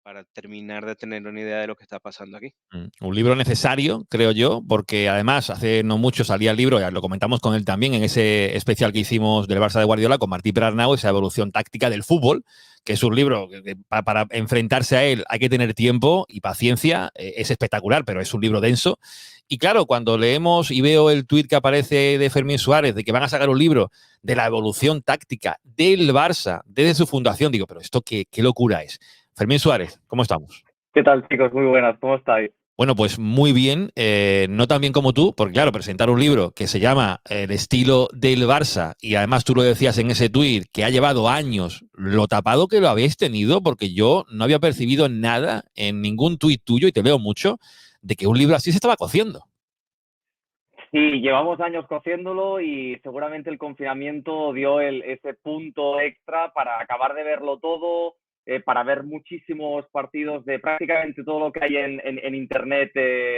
para terminar de tener una idea de lo que está pasando aquí. Un libro necesario, creo yo, porque además hace no mucho salía el libro, ya lo comentamos con él también en ese especial que hicimos del Barça de Guardiola con Martí Perarnau, esa evolución táctica del fútbol, que es un libro que para enfrentarse a él hay que tener tiempo y paciencia, es espectacular, pero es un libro denso. Y claro, cuando leemos y veo el tuit que aparece de Fermín Suárez de que van a sacar un libro de la evolución táctica del Barça desde su fundación, digo, pero esto qué locura es. Fermín Suárez, ¿cómo estamos? ¿Qué tal, chicos? Muy buenas, ¿cómo estáis? Bueno, pues muy bien, no tan bien como tú, porque claro, presentar un libro que se llama El estilo del Barça, y además tú lo decías en ese tuit, que ha llevado años, lo tapado que lo habéis tenido, porque yo no había percibido nada en ningún tuit tuyo, y te leo mucho, de que un libro así se estaba cociendo. Sí, llevamos años cociéndolo y seguramente el confinamiento dio ese punto extra para acabar de verlo todo, para ver muchísimos partidos de prácticamente todo lo que hay en Internet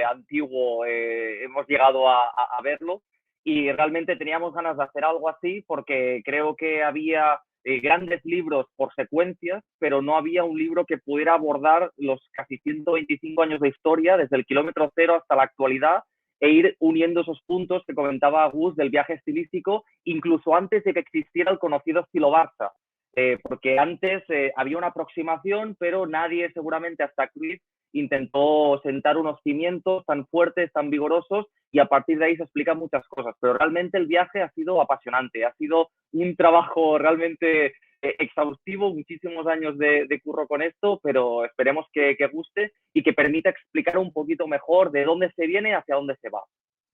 antiguo. Hemos llegado a verlo y realmente teníamos ganas de hacer algo así porque creo que había grandes libros por secuencias, pero no había un libro que pudiera abordar los casi 125 años de historia, desde el kilómetro cero hasta la actualidad, e ir uniendo esos puntos que comentaba Gus del viaje estilístico, incluso antes de que existiera el conocido estilo Barça. Porque antes había una aproximación, pero nadie, seguramente hasta Cruyff, intentó sentar unos cimientos tan fuertes, tan vigorosos, y a partir de ahí se explican muchas cosas. Pero realmente el viaje ha sido apasionante, ha sido un trabajo realmente exhaustivo, muchísimos años de curro con esto, pero esperemos que guste y que permita explicar un poquito mejor de dónde se viene hacia dónde se va.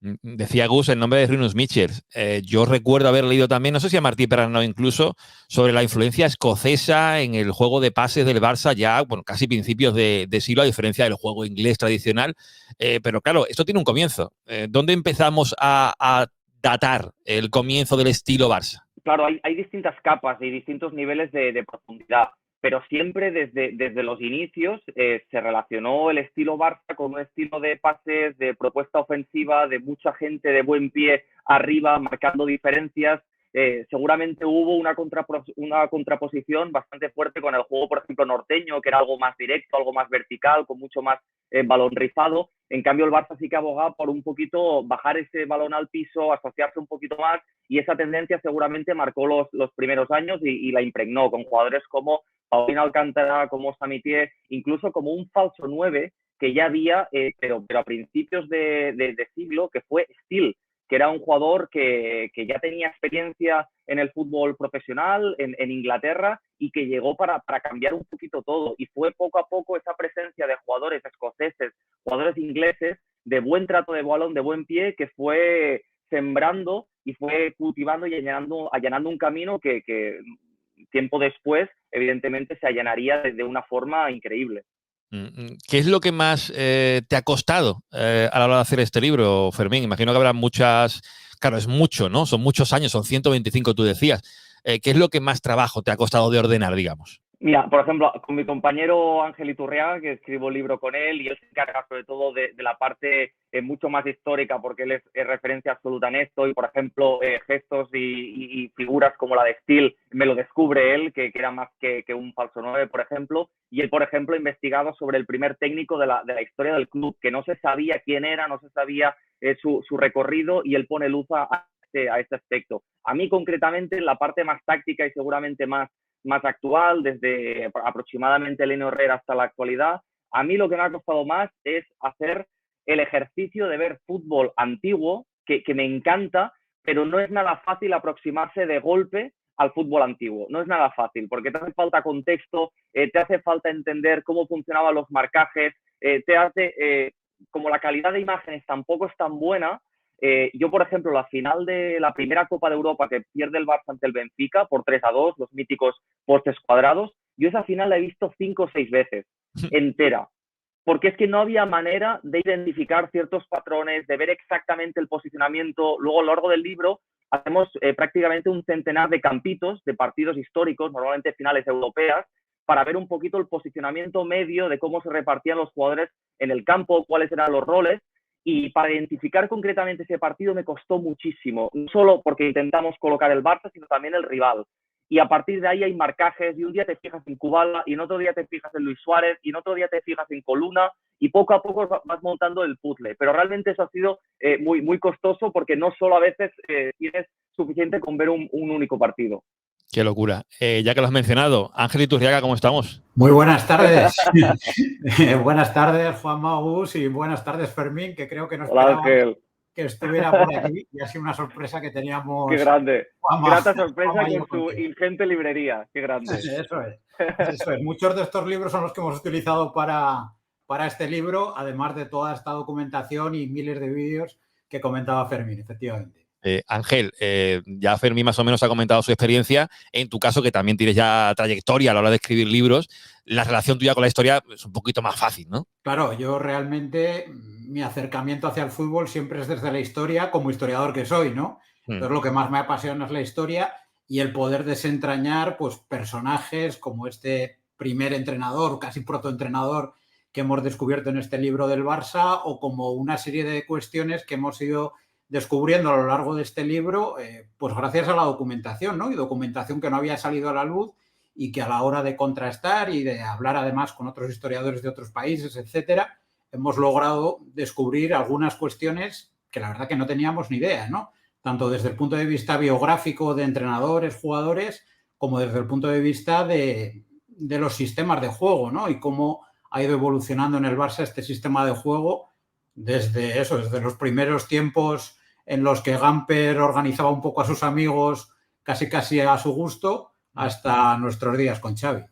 Decía Gus el nombre de Rinus Michels. Yo recuerdo haber leído también, no sé si a Martí Perarnau incluso, sobre la influencia escocesa en el juego de pases del Barça ya, bueno, casi principios de siglo, a diferencia del juego inglés tradicional. Pero claro, esto tiene un comienzo. ¿Dónde empezamos a datar el comienzo del estilo Barça? Claro, hay distintas capas y distintos niveles de profundidad, pero siempre desde los inicios se relacionó el estilo Barça con un estilo de pases, de propuesta ofensiva, de mucha gente de buen pie arriba, marcando diferencias. Seguramente hubo una contraposición bastante fuerte con el juego, por ejemplo, norteño, que era algo más directo, algo más vertical, con mucho más balón rizado. En cambio, el Barça sí que abogaba por un poquito bajar ese balón al piso, asociarse un poquito más, y esa tendencia seguramente marcó los primeros años y la impregnó con jugadores como Paulino Alcántara, como Samitier, incluso como un falso 9 que ya había, pero a principios de siglo, que fue Steele, que era un jugador que ya tenía experiencia en el fútbol profesional, en Inglaterra, y que llegó para cambiar un poquito todo. Y fue poco a poco esa presencia de jugadores escoceses, jugadores ingleses, de buen trato de balón, de buen pie, que fue sembrando y fue cultivando y allanando un camino que tiempo después, evidentemente, se allanaría de una forma increíble. ¿Qué es lo que más te ha costado a la hora de hacer este libro, Fermín? Imagino que habrá muchas... Claro, es mucho, ¿no? Son muchos años, son 125, tú decías. ¿Qué es lo que más trabajo te ha costado de ordenar, digamos? Mira, por ejemplo, con mi compañero Ángel Iturriaga, que escribo el libro con él, y él se encarga sobre todo de la parte mucho más histórica, porque él es referencia absoluta en esto, y por ejemplo, gestos y figuras como la de Steele, me lo descubre él, que era más que un falso 9, por ejemplo, y él, por ejemplo, ha investigado sobre el primer técnico de la historia del club, que no se sabía quién era, no se sabía su recorrido, y él pone luz a este aspecto. A mí, concretamente, la parte más táctica y seguramente más actual, desde aproximadamente Leno Herrera hasta la actualidad, a mí lo que me ha costado más es hacer el ejercicio de ver fútbol antiguo, que me encanta, pero no es nada fácil aproximarse de golpe al fútbol antiguo. No es nada fácil, porque te hace falta contexto, te hace falta entender cómo funcionaban los marcajes, como la calidad de imágenes tampoco es tan buena. Yo, por ejemplo, la final de la primera Copa de Europa que pierde el Barça ante el Benfica por 3-2, los míticos postes cuadrados, yo esa final la he visto 5 o 6 veces, entera, porque es que no había manera de identificar ciertos patrones, de ver exactamente el posicionamiento. Luego, a lo largo del libro, hacemos prácticamente un centenar de campitos de partidos históricos, normalmente finales europeas, para ver un poquito el posicionamiento medio de cómo se repartían los jugadores en el campo, cuáles eran los roles. Y para identificar concretamente ese partido me costó muchísimo, no solo porque intentamos colocar el Barça, sino también el rival. y a partir de ahí hay marcajes, y un día te fijas en Kubala, y en otro día te fijas en Luis Suárez, y en otro día te fijas en Coluna, y poco a poco vas montando el puzzle. Pero realmente eso ha sido muy, muy costoso, porque no solo a veces tienes suficiente con ver un único partido. Qué locura. Ya que lo has mencionado, Ángel Iturriaga, ¿cómo estamos? Muy buenas tardes. Buenas tardes, Juan Magus, y buenas tardes, Fermín, que creo que no esperaba que estuviera por aquí, y ha sido una sorpresa que teníamos. Qué grande. Juanma, Grata sorpresa Juanma con su ingente librería. Qué grande. Eso es. Eso es. Muchos de estos libros son los que hemos utilizado para este libro, además de toda esta documentación y miles de vídeos que comentaba Fermín, efectivamente. Ángel, ya Fermín más o menos ha comentado su experiencia. En tu caso, que también tienes ya trayectoria a la hora de escribir libros, la relación tuya con la historia es un poquito más fácil, ¿no? Claro, yo realmente, mi acercamiento hacia el fútbol siempre es desde la historia, como historiador que soy, ¿no? Entonces, lo que más me apasiona es la historia y el poder desentrañar, pues, personajes como este primer entrenador, casi protoentrenador que hemos descubierto en este libro del Barça, o como una serie de cuestiones que hemos ido descubriendo a lo largo de este libro, pues gracias a la documentación, ¿no? Y documentación que no había salido a la luz y que a la hora de contrastar y de hablar además con otros historiadores de otros países, etcétera, hemos logrado descubrir algunas cuestiones que la verdad que no teníamos ni idea, ¿no? Tanto desde el punto de vista biográfico de entrenadores, jugadores, como desde el punto de vista de los sistemas de juego, ¿no? Y cómo ha ido evolucionando en el Barça este sistema de juego desde los primeros tiempos en los que Gamper organizaba un poco a sus amigos casi a su gusto, hasta nuestros días con Xavi.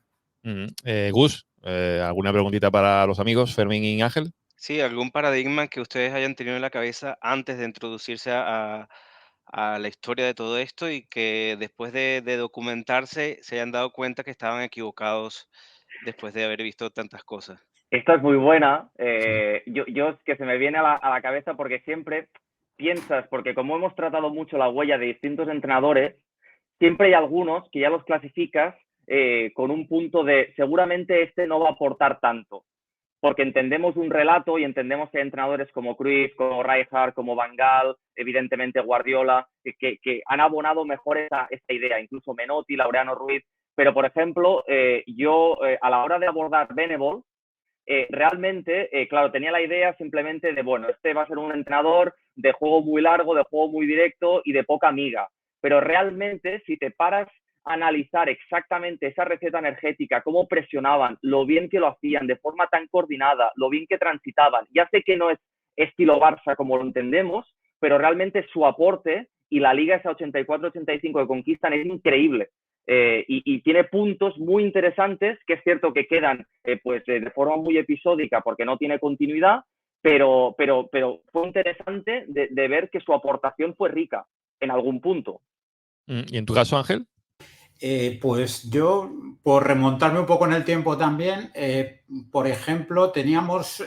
Gus, ¿alguna preguntita para los amigos Fermín y Ángel? Sí, algún paradigma que ustedes hayan tenido en la cabeza antes de introducirse a la historia de todo esto y que después de documentarse se hayan dado cuenta que estaban equivocados después de haber visto tantas cosas. Esta es muy buena. Yo es que se me viene a la cabeza porque siempre piensas, porque como hemos tratado mucho la huella de distintos entrenadores, siempre hay algunos que ya los clasificas con un punto de seguramente este no va a aportar tanto, porque entendemos un relato y entendemos que hay entrenadores como Cruyff, como Rijkaard, como Van Gaal, evidentemente Guardiola, que han abonado mejor esta idea, incluso Menotti, Laureano Ruiz. Pero, por ejemplo, yo a la hora de abordar Benevol, realmente, claro, tenía la idea simplemente de, bueno, este va a ser un entrenador de juego muy largo, de juego muy directo y de poca miga. Pero realmente, si te paras a analizar exactamente esa receta energética, cómo presionaban, lo bien que lo hacían, de forma tan coordinada, lo bien que transitaban, ya sé que no es estilo Barça como lo entendemos, pero realmente su aporte y la liga esa 84-85 que conquistan es increíble. Y tiene puntos muy interesantes, que es cierto que quedan de forma muy episódica porque no tiene continuidad, pero fue interesante de ver que su aportación fue rica en algún punto. ¿Y en tu caso, Ángel? Pues yo, por remontarme un poco en el tiempo también, por ejemplo, teníamos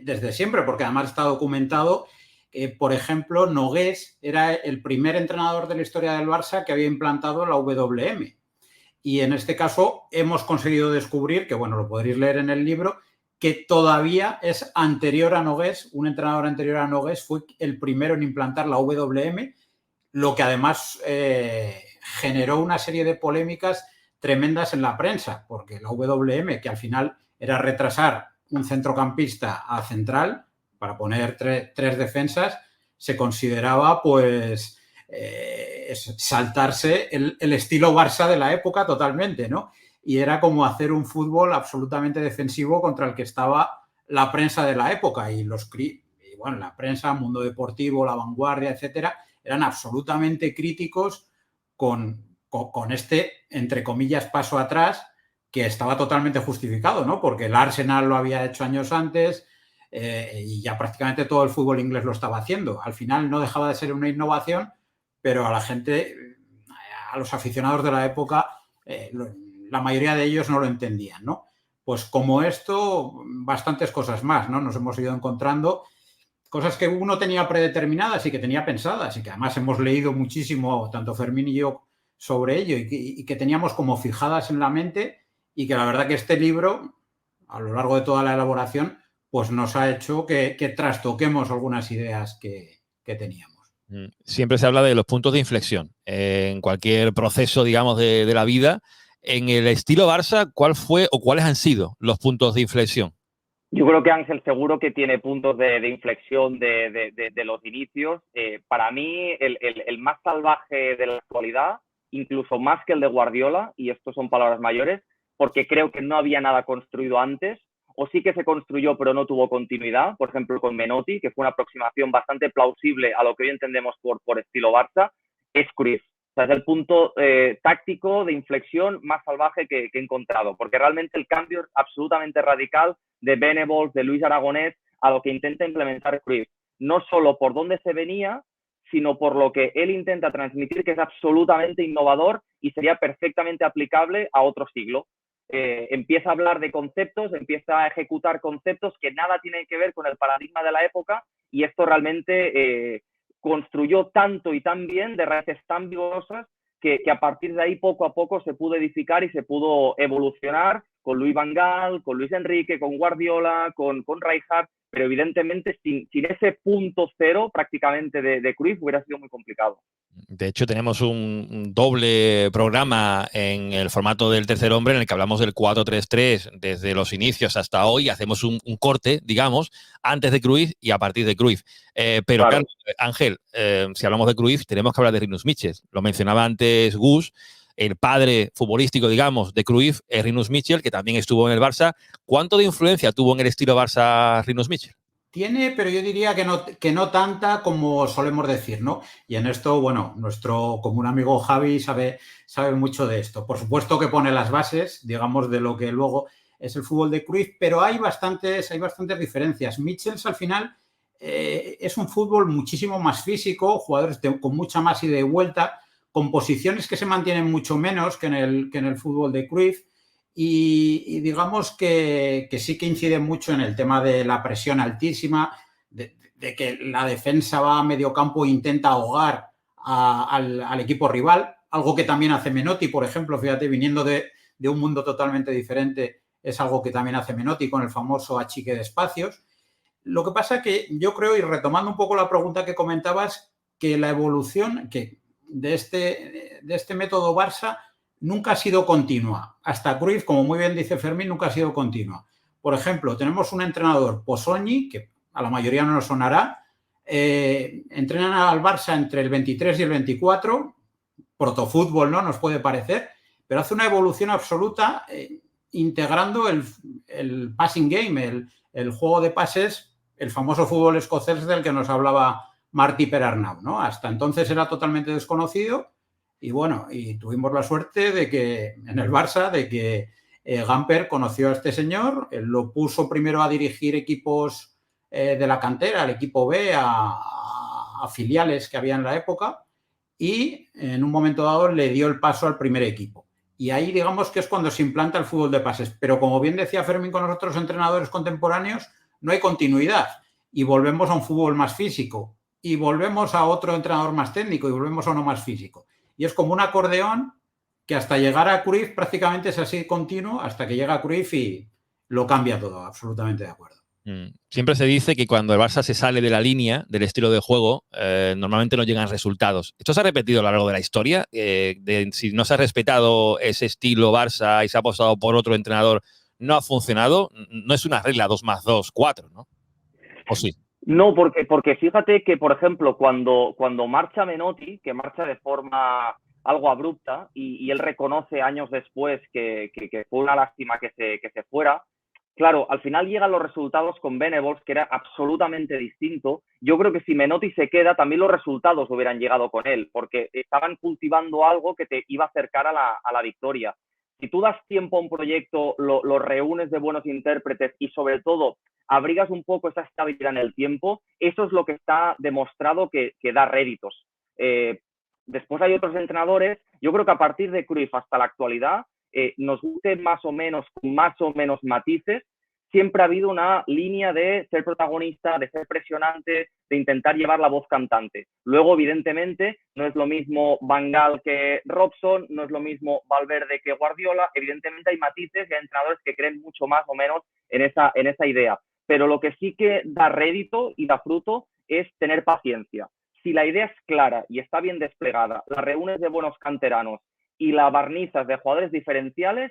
desde siempre, porque además está documentado, por ejemplo, Nogués era el primer entrenador de la historia del Barça que había implantado la WM. Y en este caso hemos conseguido descubrir, que bueno, lo podréis leer en el libro, que todavía es anterior a Nogués, un entrenador anterior a Nogués fue el primero en implantar la WM, lo que además generó una serie de polémicas tremendas en la prensa, porque la WM, que al final era retrasar un centrocampista a central para poner tres defensas, se consideraba pues saltarse el estilo Barça de la época totalmente, ¿no? Y era como hacer un fútbol absolutamente defensivo contra el que estaba la prensa de la época y bueno, la prensa, Mundo Deportivo, La Vanguardia, etcétera, eran absolutamente críticos con este, entre comillas, paso atrás, que estaba totalmente justificado, ¿no? Porque el Arsenal lo había hecho años antes y ya prácticamente todo el fútbol inglés lo estaba haciendo. Al final no dejaba de ser una innovación, pero a la gente, a los aficionados de la época, la mayoría de ellos no lo entendían, ¿no? Pues como esto, bastantes cosas más, ¿no? Nos hemos ido encontrando cosas que uno tenía predeterminadas y que tenía pensadas y que además hemos leído muchísimo, tanto Fermín y yo, sobre ello y que teníamos como fijadas en la mente y que la verdad que este libro, a lo largo de toda la elaboración, pues nos ha hecho que trastoquemos algunas ideas que teníamos. Siempre se habla de los puntos de inflexión en cualquier proceso, digamos, de la vida. En el estilo Barça, ¿cuál fue o cuáles han sido los puntos de inflexión? Yo creo que Ángel seguro que tiene puntos de inflexión de los inicios. Para mí, el más salvaje de la actualidad, incluso más que el de Guardiola, y esto son palabras mayores, porque creo que no había nada construido antes, o sí que se construyó pero no tuvo continuidad, por ejemplo con Menotti, que fue una aproximación bastante plausible a lo que hoy entendemos por estilo Barça, es Cruyff. O sea, es el punto táctico de inflexión más salvaje que he encontrado, porque realmente el cambio es absolutamente radical de Venables, de Luis Aragonés, a lo que intenta implementar Cruyff. No solo por dónde se venía, sino por lo que él intenta transmitir, que es absolutamente innovador y sería perfectamente aplicable a otro siglo. Empieza a hablar de conceptos, empieza a ejecutar conceptos que nada tienen que ver con el paradigma de la época, y esto realmente construyó tanto y tan bien, de raíces tan vigorosas, que a partir de ahí poco a poco se pudo edificar y se pudo evolucionar con Louis van Gaal, con Luis Enrique, con Guardiola, con Rijkaard, pero evidentemente sin ese punto cero prácticamente de Cruyff hubiera sido muy complicado. De hecho, tenemos un doble programa en el formato del Tercer Hombre en el que hablamos del 4-3-3 desde los inicios hasta hoy. Hacemos un corte, digamos, antes de Cruyff y a partir de Cruyff. Pero claro, Ángel, si hablamos de Cruyff, tenemos que hablar de Rinus Michels. Lo mencionaba antes Gus, el padre futbolístico, digamos, de Cruyff es Rinus Michels, que también estuvo en el Barça. ¿Cuánto de influencia tuvo en el estilo Barça Rinus Michels? Tiene, pero yo diría que no tanta como solemos decir, ¿no? Y en esto, bueno, nuestro común amigo Javi sabe mucho de esto. Por supuesto que pone las bases, digamos, de lo que luego es el fútbol de Cruyff, pero hay bastantes diferencias. Michels, al final, es un fútbol muchísimo más físico, jugadores con mucha más ida y vuelta, con posiciones que se mantienen mucho menos que en el fútbol de Cruyff. Y digamos que sí que incide mucho en el tema de la presión altísima, de que la defensa va a medio campo e intenta ahogar al equipo rival, algo que también hace Menotti, por ejemplo, fíjate, viniendo de un mundo totalmente diferente, es algo que también hace Menotti con el famoso achique de espacios. Lo que pasa que yo creo, y retomando un poco la pregunta que comentabas, que la evolución de este método Barça nunca ha sido continua. Hasta Cruyff, como muy bien dice Fermín, nunca ha sido continua. Por ejemplo, tenemos un entrenador, Pozzoni, que a la mayoría no nos sonará, entrena al Barça entre el 23 y el 24, protofútbol, ¿no? Nos puede parecer, pero hace una evolución absoluta integrando el passing game, el juego de pases, el famoso fútbol escocés del que nos hablaba Martí Perarnau, ¿no? Hasta entonces era totalmente desconocido. Y bueno, y tuvimos la suerte de que en el Barça, de que Gamper conoció a este señor, él lo puso primero a dirigir equipos de la cantera, el equipo B, a filiales que había en la época, y en un momento dado le dio el paso al primer equipo. Y ahí digamos que es cuando se implanta el fútbol de pases. Pero como bien decía Fermín con los otros entrenadores contemporáneos, no hay continuidad. Y volvemos a un fútbol más físico. Y volvemos a otro entrenador más técnico. Y volvemos a uno más físico. Y es como un acordeón que hasta llegar a Cruyff prácticamente es así continuo, hasta que llega a Cruyff y lo cambia todo, absolutamente de acuerdo. Siempre se dice que cuando el Barça se sale de la línea del estilo de juego, normalmente no llegan resultados. Esto se ha repetido a lo largo de la historia. Si no se ha respetado ese estilo Barça y se ha apostado por otro entrenador, no ha funcionado. No es una regla 2 más 2, 4, ¿no? ¿O sí? No, porque fíjate que, por ejemplo, cuando marcha Menotti, que marcha de forma algo abrupta, y él reconoce años después que fue una lástima que se fuera, claro, al final llegan los resultados con Venables, que era absolutamente distinto. Yo creo que si Menotti se queda, también los resultados hubieran llegado con él, porque estaban cultivando algo que te iba a acercar a la victoria. Si tú das tiempo a un proyecto, lo reúnes de buenos intérpretes y sobre todo abrigas un poco esa estabilidad en el tiempo, eso es lo que está demostrado que da réditos. Después hay otros entrenadores, yo creo que a partir de Cruyff hasta la actualidad, nos guste más o menos, con más o menos matices, siempre ha habido una línea de ser protagonista, de ser presionante, de intentar llevar la voz cantante. Luego, evidentemente, no es lo mismo Van Gaal que Robson, no es lo mismo Valverde que Guardiola. Evidentemente hay matices y hay entrenadores que creen mucho más o menos en esa idea. Pero lo que sí que da rédito y da fruto es tener paciencia. si la idea es clara y está bien desplegada, la reúnes de buenos canteranos y la barnizas de jugadores diferenciales,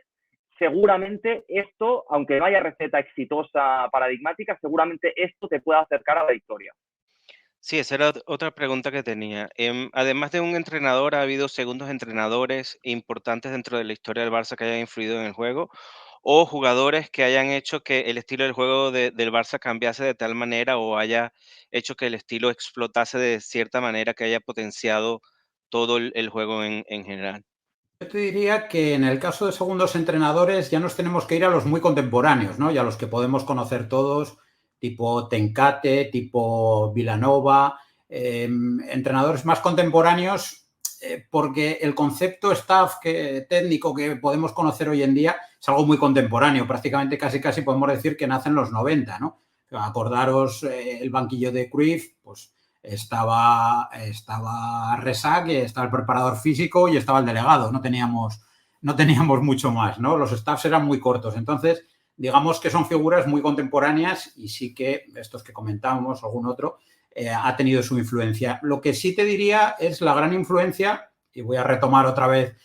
seguramente esto, aunque no haya receta exitosa paradigmática, seguramente esto te pueda acercar a la victoria. Sí, esa era otra pregunta que tenía. Además de un entrenador, ¿ha habido segundos entrenadores importantes dentro de la historia del Barça que hayan influido en el juego? ¿O jugadores que hayan hecho que el estilo del juego del Barça cambiase de tal manera o haya hecho que el estilo explotase de cierta manera que haya potenciado todo el juego en general? Yo te diría que en el caso de segundos entrenadores ya nos tenemos que ir a los muy contemporáneos, ¿no? Y a los que podemos conocer todos, tipo Tencate, tipo Vilanova, entrenadores más contemporáneos, porque el concepto staff técnico que podemos conocer hoy en día es algo muy contemporáneo, prácticamente casi podemos decir que nace en los 90, ¿no? Acordaros el banquillo de Cruyff, pues estaba Resac, estaba el preparador físico y estaba el delegado. No teníamos mucho más, ¿no? Los staffs eran muy cortos. Entonces, digamos que son figuras muy contemporáneas y sí que estos que comentábamos, algún otro, ha tenido su influencia. Lo que sí te diría es la gran influencia, y voy a retomar otra vez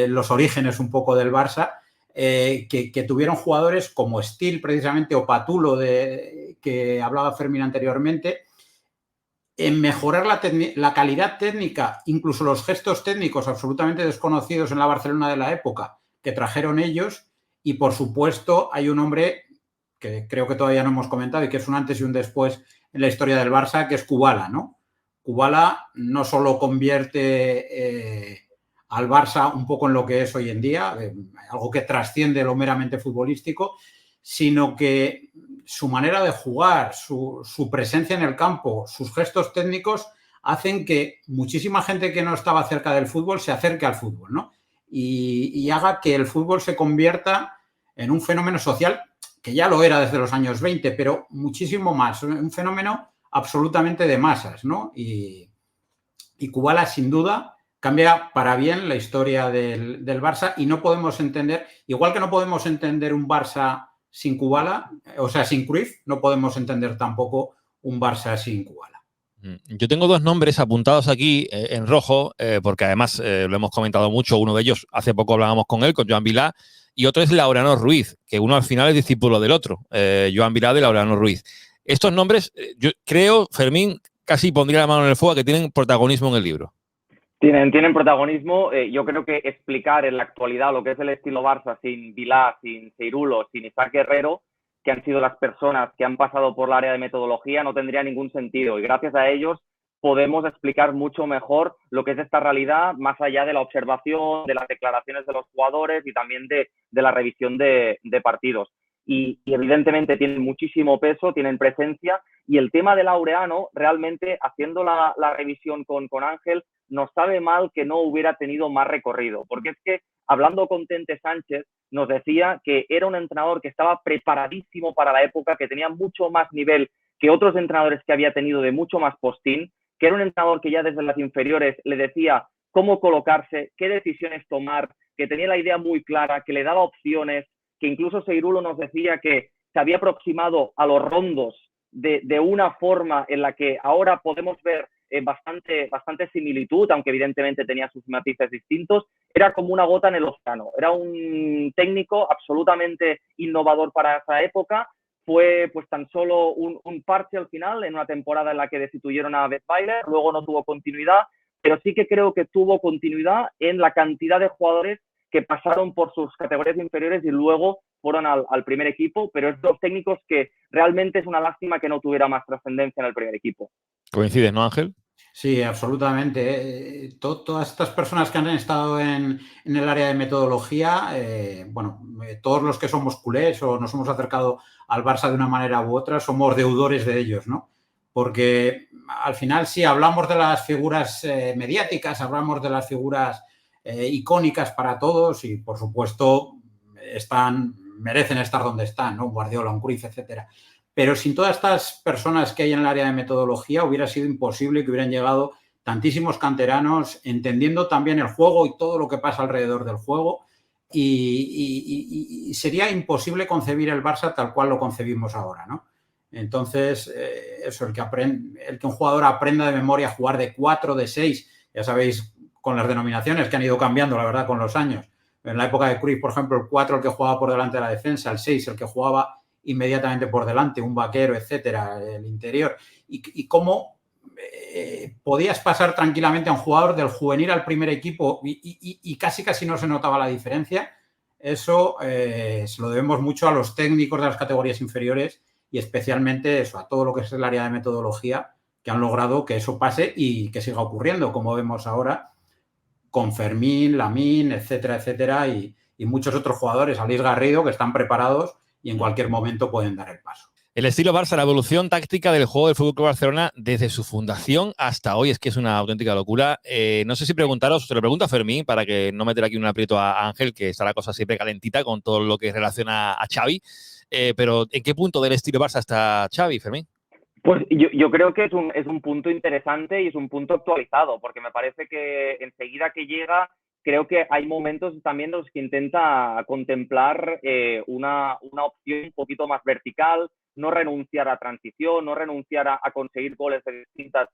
los orígenes un poco del Barça, que tuvieron jugadores como Steel, precisamente, o Patulo, que hablaba Fermín anteriormente, en mejorar la calidad técnica, incluso los gestos técnicos absolutamente desconocidos en la Barcelona de la época que trajeron ellos. Y, por supuesto, hay un hombre que creo que todavía no hemos comentado y que es un antes y un después en la historia del Barça, que es Kubala, ¿no? Kubala no solo convierte al Barça un poco en lo que es hoy en día, algo que trasciende lo meramente futbolístico, sino que su manera de jugar, su presencia en el campo, sus gestos técnicos hacen que muchísima gente que no estaba cerca del fútbol se acerque al fútbol, ¿no? Y haga que el fútbol se convierta en un fenómeno social que ya lo era desde los años 20, pero muchísimo más, un fenómeno absolutamente de masas, ¿no? Y Kubala, sin duda, cambia para bien la historia del Barça y no podemos entender, igual que no podemos entender un Barça sin Kubala, o sea, sin Cruyff, no podemos entender tampoco un Barça sin Kubala. Yo tengo dos nombres apuntados aquí en rojo, porque además lo hemos comentado mucho. Uno de ellos, hace poco hablábamos con él, con Joan Vilá, y otro es Laureano Ruiz, que uno al final es discípulo del otro, Joan Vilá de Laureano Ruiz. Estos nombres, yo creo, Fermín, casi pondría la mano en el fuego, que tienen protagonismo en el libro. Tienen protagonismo. Yo creo que explicar en la actualidad lo que es el estilo Barça sin Vilá, sin Seirulo, sin Isaac Guerrero, que han sido las personas que han pasado por el área de metodología, no tendría ningún sentido. Y gracias a ellos podemos explicar mucho mejor lo que es esta realidad, más allá de la observación, de las declaraciones de los jugadores y también de la revisión de partidos. Y evidentemente tienen muchísimo peso, tienen presencia. Y el tema de Laureano, realmente, haciendo la revisión con Ángel, nos sabe mal que no hubiera tenido más recorrido. Porque es que, hablando con Tente Sánchez, nos decía que era un entrenador que estaba preparadísimo para la época, que tenía mucho más nivel que otros entrenadores que había tenido de mucho más postín, que era un entrenador que ya desde las inferiores le decía cómo colocarse, qué decisiones tomar, que tenía la idea muy clara, que le daba opciones, que incluso Seirulo nos decía que se había aproximado a los rondos de una forma en la que ahora podemos ver bastante similitud, aunque evidentemente tenía sus matices distintos. Era como una gota en el océano. Era un técnico absolutamente innovador para esa época. Fue pues tan solo un parche al final, en una temporada en la que destituyeron a Wettweiler, luego no tuvo continuidad, pero sí que creo que tuvo continuidad en la cantidad de jugadores que pasaron por sus categorías inferiores y luego fueron al primer equipo, pero es de los técnicos que realmente es una lástima que no tuviera más trascendencia en el primer equipo. ¿Coincides, no, Ángel? Sí, absolutamente. Todas estas personas que han estado en el área de metodología, todos los que somos culés o nos hemos acercado al Barça de una manera u otra, somos deudores de ellos, ¿no? Porque al final sí hablamos de las figuras mediáticas, hablamos de las figuras icónicas para todos y, por supuesto, merecen estar donde están, ¿no? Guardiola, un Cruyff, etcétera. Pero sin todas estas personas que hay en el área de metodología hubiera sido imposible que hubieran llegado tantísimos canteranos entendiendo también el juego y todo lo que pasa alrededor del juego y sería imposible concebir el Barça tal cual lo concebimos ahora, ¿no? Entonces, eso, el que un jugador aprenda de memoria a jugar de 4, de 6, ya sabéis, con las denominaciones que han ido cambiando, la verdad, con los años. En la época de Cruyff, por ejemplo, el 4 el que jugaba por delante de la defensa, el 6 el que jugaba inmediatamente por delante, un vaquero, etcétera, el interior. Y cómo podías pasar tranquilamente a un jugador del juvenil al primer equipo y casi no se notaba la diferencia. Eso se lo debemos mucho a los técnicos de las categorías inferiores y especialmente eso, a todo lo que es el área de metodología, que han logrado que eso pase y que siga ocurriendo, como vemos ahora con Fermín, Lamine, etcétera, etcétera, y muchos otros jugadores, Aleix Garrido, que están preparados y en cualquier momento pueden dar el paso. El estilo Barça, la evolución táctica del juego del FC Barcelona desde su fundación hasta hoy, es que es una auténtica locura. No sé si preguntaros, te lo pregunto a Fermín, para que no meter aquí un aprieto a Ángel, que está la cosa siempre calentita con todo lo que relaciona a Xavi, pero ¿en qué punto del estilo Barça está Xavi, Fermín? Pues yo creo que es un punto interesante y es un punto actualizado, porque me parece que enseguida que llega, creo que hay momentos también en los que intenta contemplar una opción un poquito más vertical, no renunciar a transición, no renunciar a conseguir goles de distintas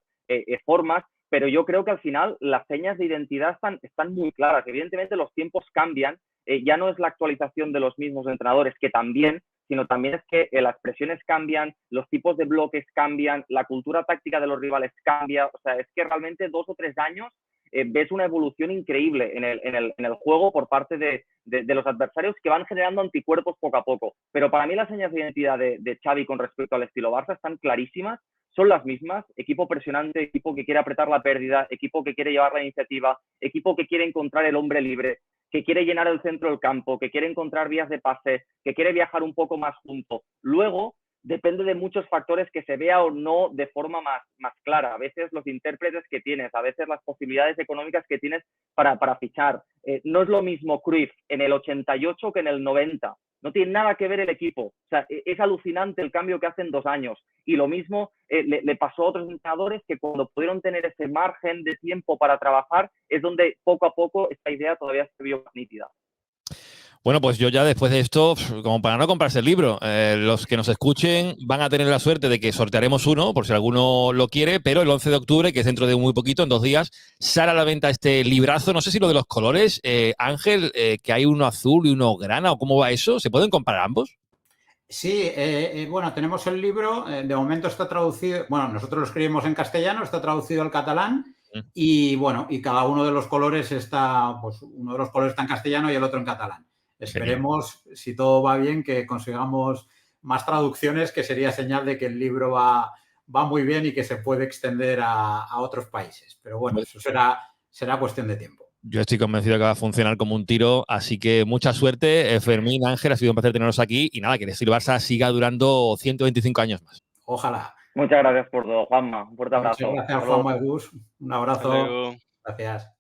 formas, pero yo creo que al final las señas de identidad están muy claras. Evidentemente los tiempos cambian, ya no es la actualización de los mismos entrenadores, que también, sino también es que las presiones cambian, los tipos de bloques cambian, la cultura táctica de los rivales cambia. O sea, es que realmente 2 o 3 años ves una evolución increíble en el juego por parte de los adversarios, que van generando anticuerpos poco a poco. Pero para mí las señas de identidad de Xavi con respecto al estilo Barça están clarísimas, son las mismas: equipo presionante, equipo que quiere apretar la pérdida, equipo que quiere llevar la iniciativa, equipo que quiere encontrar el hombre libre, que quiere llenar el centro del campo, que quiere encontrar vías de pase, que quiere viajar un poco más junto. Luego, depende de muchos factores que se vea o no de forma más clara. A veces los intérpretes que tienes, a veces las posibilidades económicas que tienes para fichar. No es lo mismo Cruyff en el 88 que en el 90. No tiene nada que ver el equipo. O sea, es alucinante el cambio que hace en 2 años. Y lo mismo le pasó a otros entrenadores, que cuando pudieron tener ese margen de tiempo para trabajar, es donde poco a poco esta idea todavía se vio más nítida. Bueno, pues yo ya después de esto, como para no comprarse el libro, los que nos escuchen van a tener la suerte de que sortearemos uno, por si alguno lo quiere, pero el 11 de octubre, que es dentro de muy poquito, en 2 días, sale a la venta este librazo. No sé si lo de los colores, Ángel, que hay uno azul y uno grana, o cómo va eso, ¿se pueden comparar ambos? Sí, bueno, tenemos el libro, de momento está traducido, bueno, nosotros lo escribimos en castellano, está traducido al catalán, y bueno, y cada uno de los colores está, pues uno de los colores está en castellano y el otro en catalán. Esperemos, si todo va bien, que consigamos más traducciones, que sería señal de que el libro va muy bien y que se puede extender a otros países. Pero bueno, eso será cuestión de tiempo. Yo estoy convencido de que va a funcionar como un tiro, así que mucha suerte, Fermín, Ángel, ha sido un placer teneros aquí y nada, que el estilo Barça siga durando 125 años más. Ojalá. Muchas gracias por todo, Juanma. Un fuerte abrazo. Muchas gracias, Juanma y Gus. Un abrazo. Hasta luego. Gracias.